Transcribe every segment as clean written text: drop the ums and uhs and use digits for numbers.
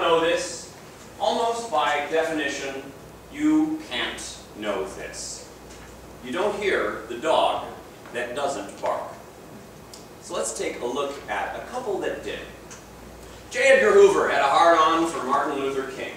don't know this, almost by definition, you can't know this. You don't hear the dog that doesn't bark. So let's take a look at a couple that did. J. Edgar Hoover had a hard-on for Martin Luther King.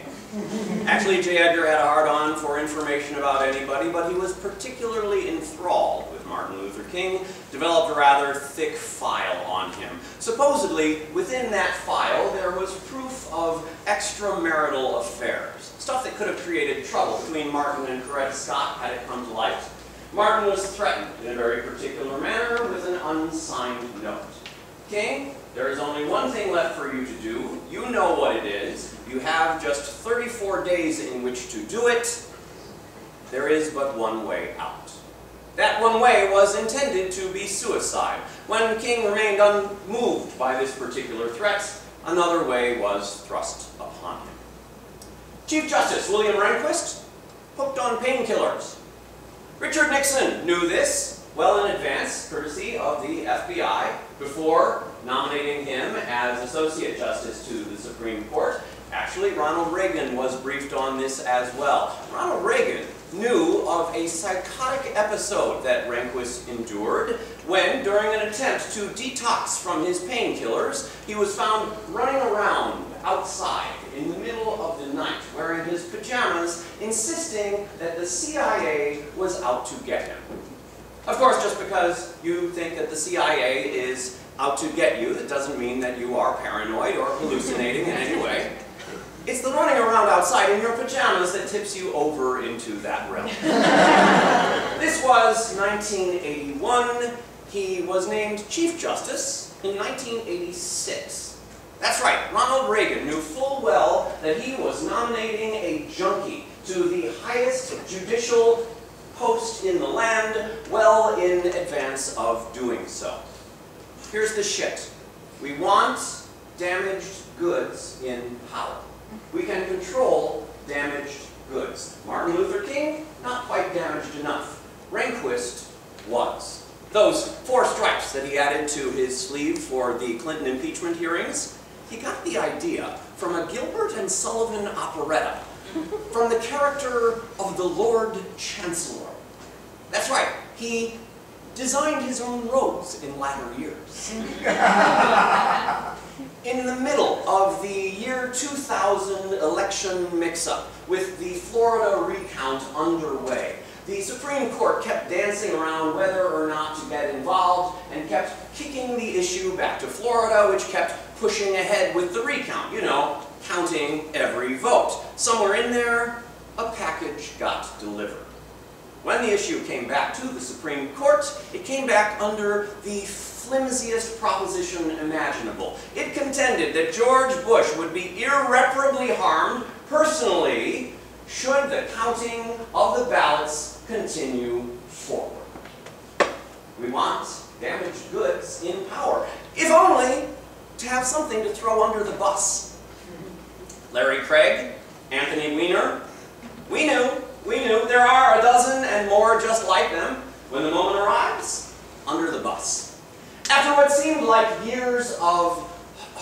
Actually, J. Edgar had a hard-on for information about anybody, but he was particularly enthralled with Martin Luther King, developed a rather thick file on him. Supposedly, within that file, there was proof of extramarital affairs, stuff that could have created trouble between Martin and Coretta Scott had it come to light. Martin was threatened in a very particular manner with an unsigned note. King, there is only one thing left for you to do. You know what it is. You have just 34 days in which to do it. There is but one way out. That one way was intended to be suicide. When King remained unmoved by this particular threat, another way was thrust upon him. Chief Justice William Rehnquist, hooked on painkillers. Richard Nixon knew this well in advance, courtesy of the FBI, before nominating him as Associate Justice to the Supreme Court. Actually, Ronald Reagan was briefed on this as well. Ronald Reagan knew of a psychotic episode that Rehnquist endured when, during an attempt to detox from his painkillers, he was found running around outside in the middle of the night wearing his pajamas, insisting that the CIA was out to get him. Of course, just because you think that the CIA is out to get you, that doesn't mean that you are paranoid or hallucinating in any way. It's the running around outside in your pajamas that tips you over into that realm. This was 1981. He was named Chief Justice in 1986. That's right, Ronald Reagan knew full well that he was nominating a junkie to the highest judicial post in the land well in advance of doing so. Here's the shit. We want damaged goods in power. We can control damaged goods. Martin Luther King, not quite damaged enough. Rehnquist was. Those 4 stripes that he added to his sleeve for the Clinton impeachment hearings, he got the idea from a Gilbert and Sullivan operetta, from the character of the Lord Chancellor. That's right, he designed his own robes in latter years. In the middle of the year 2000 election mix-up, with the Florida recount underway, the Supreme Court kept dancing around whether or not to get involved and kept kicking the issue back to Florida, which kept pushing ahead with the recount, you know, counting every vote. Somewhere in there, a package got delivered. When the issue came back to the Supreme Court, it came back under the flimsiest proposition imaginable. It contended that George Bush would be irreparably harmed personally should the counting of the ballots continue forward. We want damaged goods in power, if only to have something to throw under the bus. Larry Craig, Anthony Weiner, we knew, there are a dozen and more just like them. When the moment arrives, under the bus. After what seemed like years of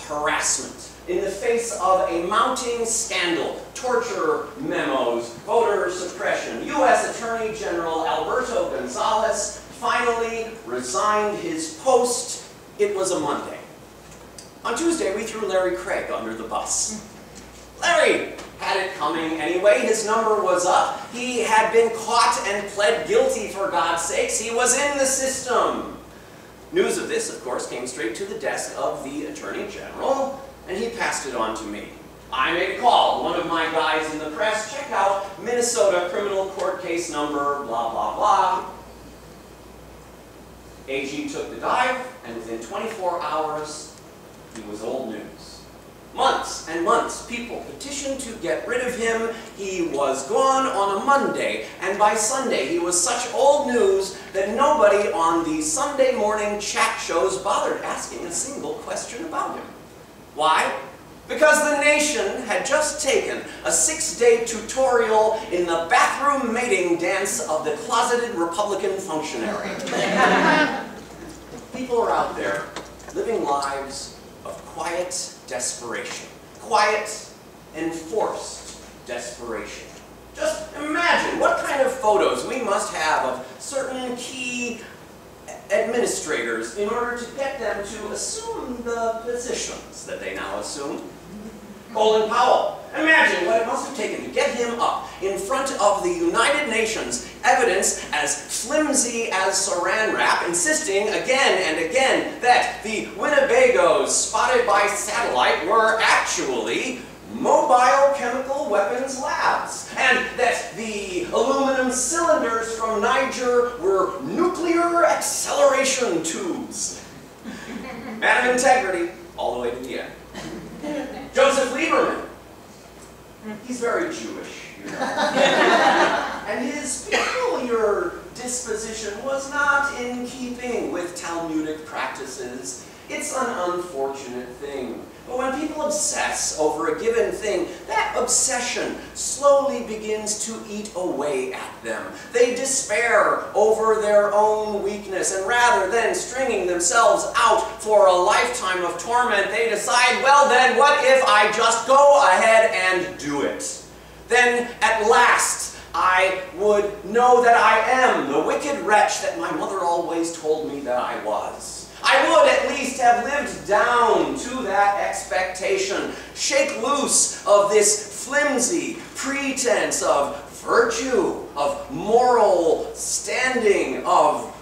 harassment, in the face of a mounting scandal, torture memos, voter suppression, U.S. Attorney General Alberto Gonzales finally resigned his post. It was a Monday. On Tuesday, we threw Larry Craig under the bus. Larry had it coming anyway. His number was up. He had been caught and pled guilty, for God's sakes. He was in the system. News of this, of course, came straight to the desk of the Attorney General, and he passed it on to me. I made a call. One of my guys in the press, check out Minnesota criminal court case number, blah, blah, blah. AG took the dive, and within 24 hours, he was old news. Months and months, people petitioned to get rid of him. He was gone on a Monday, and by Sunday he was such old news that nobody on the Sunday morning chat shows bothered asking a single question about him. Why? Because the nation had just taken a 6-day tutorial in the bathroom mating dance of the closeted Republican functionary. People are out there living lives of quiet desperation. Quiet enforced desperation. Just imagine what kind of photos we must have of certain key administrators in order to get them to assume the positions that they now assume. Colin Powell. Imagine what it must have taken to get him up in front of the United Nations, evidence as flimsy as saran wrap, insisting again and again that the Winnebagos spotted by satellite were actually mobile chemical weapons labs, and that the aluminum cylinders from Niger were nuclear acceleration tubes. Man of integrity, all the way to the end. Joseph Lieberman. He's very Jewish, you know. And his peculiar disposition was not in keeping with Talmudic practices. It's an unfortunate thing. But when people obsess over a given thing, that obsession slowly begins to eat away at them. They despair over their own weakness, and rather than stringing themselves out for a lifetime of torment, they decide, well then, what if I just go ahead and do it? Then, at last, I would know that I am the wicked wretch that my mother always told me that I was. I would at least have lived down to that expectation, shake loose of this flimsy pretense of virtue, of moral standing, of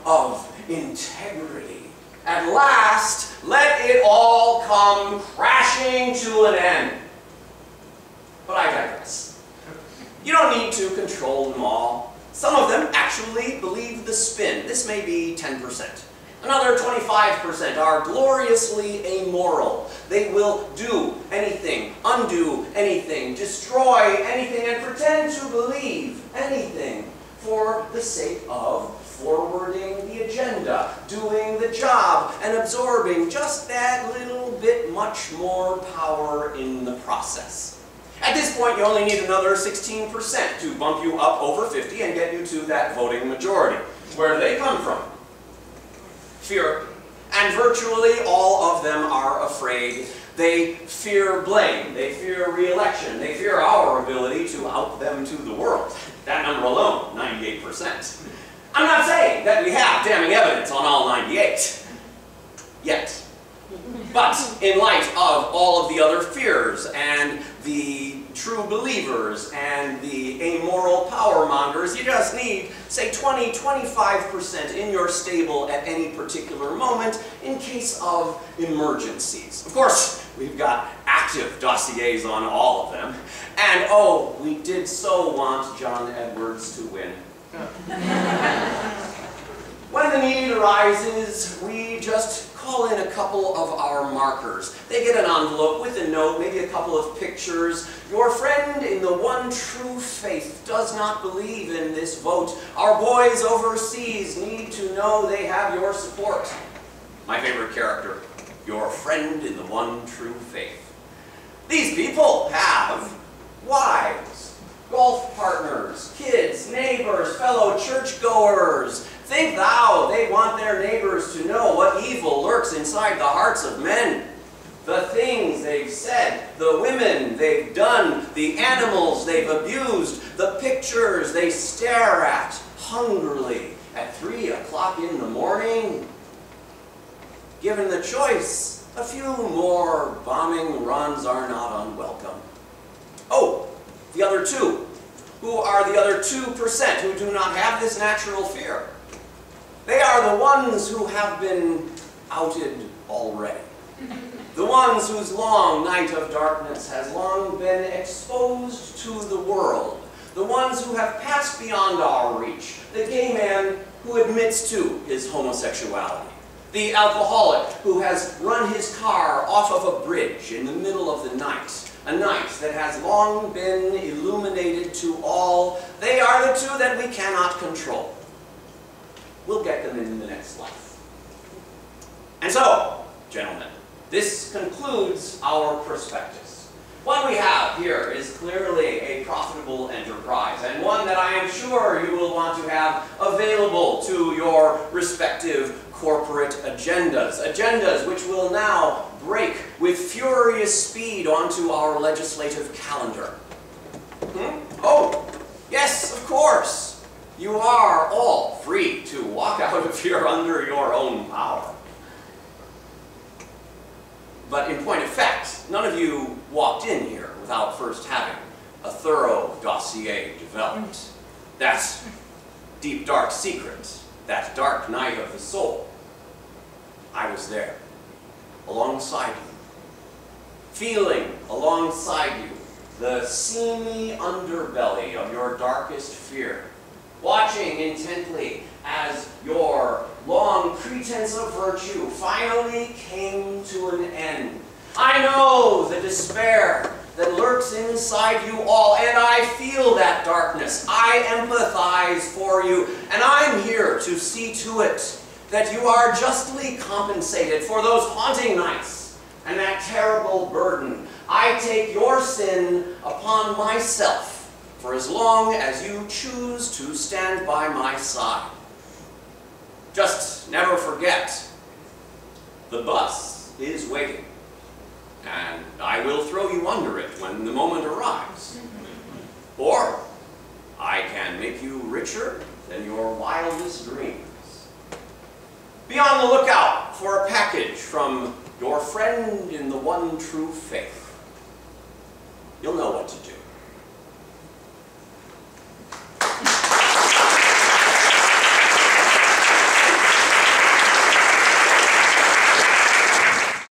integrity. At last, let it all come crashing to an end. But I digress. You don't need to control them all. Some of them actually believe the spin. This may be 10%. Another 25% are gloriously amoral. They will do anything, undo anything, destroy anything, and pretend to believe anything for the sake of forwarding the agenda, doing the job, and absorbing just that little bit much more power in the process. At this point, you only need another 16% to bump you up over 50 and get you to that voting majority. Where do they come from? Fear. And virtually all of them are afraid. They fear blame. They fear re-election. They fear our ability to out them to the world. That number alone, 98%. I'm not saying that we have damning evidence on all 98. Yet. But in light of all of the other fears and the true believers and the amoral power mongers, you just need, say, 20–25% in your stable at any particular moment in case of emergencies. Of course, we've got active dossiers on all of them. And oh, we did so want John Edwards to win. When the need arises, we just call in a couple of our markers. They get an envelope with a note, maybe a couple of pictures. Your friend in the one true faith does not believe in this vote. Our boys overseas need to know they have your support. My favorite character, your friend in the one true faith. These people have wives, golf partners, kids, neighbors, fellow churchgoers. Think thou they want their neighbors to know what evil lurks inside the hearts of men. The things they've said, the women they've done, the animals they've abused, the pictures they stare at hungrily at 3 o'clock in the morning. Given the choice, a few more bombing runs are not unwelcome. Oh, the other two. Who are the other 2% who do not have this natural fear? They are the ones who have been outed already. The ones whose long night of darkness has long been exposed to the world. The ones who have passed beyond our reach. The gay man who admits to his homosexuality. The alcoholic who has run his car off of a bridge in the middle of the night. A night that has long been illuminated to all. They are the two that we cannot control. We'll get them in the next life. And so, gentlemen, this concludes our prospectus. What we have here is clearly a profitable enterprise, and one that I am sure you will want to have available to your respective corporate agendas. Agendas which will now break with furious speed onto our legislative calendar. Oh, yes, of course. You are all free to walk out of here under your own power. But in point of fact, none of you walked in here without first having a thorough dossier developed. That deep, dark secret, that dark night of the soul. I was there, alongside you, feeling alongside you the seamy underbelly of your darkest fear, watching intently as your long pretense of virtue finally came to an end. I know the despair that lurks inside you all, and I feel that darkness. I empathize for you, and I'm here to see to it that you are justly compensated for those haunting nights and that terrible burden. I take your sin upon myself for as long as you choose to stand by my side. Just never forget, the bus is waiting, and I will throw you under it when the moment arrives. Or I can make you richer than your wildest dreams. Be on the lookout for a package from your friend in the one true faith. You'll know what to do.